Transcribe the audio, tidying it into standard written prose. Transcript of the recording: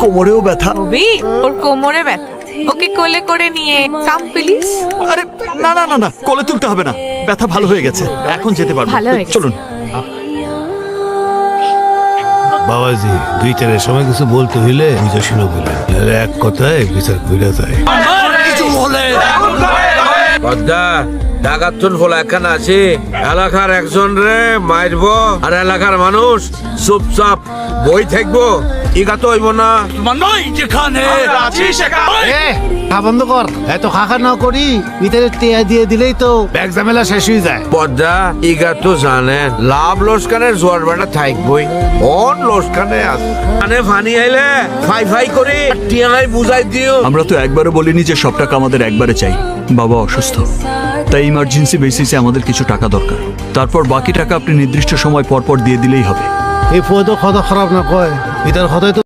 কোমরেও ব্যথা। রবি, ওর কোমরে ব্যথা, ওকে কোলে করে নিয়ে কাম প্লিজ। আরে না না না না, কোলে তুলতে হবে না, ব্যথা ভালো হয়ে গেছে, এখন যেতে পারবো। ভালো হয়ে গেছে। চলুন। বাবাজি, দুইটারের সময় কিছু বলতে হইলে বুঝে শুনে বলেন, নাহলে এক কথায় বিচার কইরা যায়। পদ্মা ডাকাতুন ফোলা এখানে আছে, এলাকার একজন রে মারব আর এলাকার মানুষ চুপচাপ বই থাকবো, ইগা তো হইব না। খা বন্ধ কর, এত খাখা না করি ভিতরে টেয়া দিয়ে দিলেই তো ব্যাগ ঝামেলা শেষ হয়ে যায়। পদ্মা ইগা তো জানেন লাভ লোসকানের জোয়ার বেটা থাকবই, অন লোসকানে আছে মানে ফানি আইলে ফাই ফাই করে টিয়াই বুঝাই দিও। আমরা তো একবারও বলিনি যে সব টাকা আমাদের একবারে চাই। বাবা অসুস্থ, তাই ইমার্জেন্সি বেসিসে আমাদের কিছু টাকা দরকার। তারপর বাকি টাকা আপনি নির্দিষ্ট সময় পর পর দিয়ে দিলেই হবে। এই পদ কথা খারাপ না কয়, এটার কথাই তো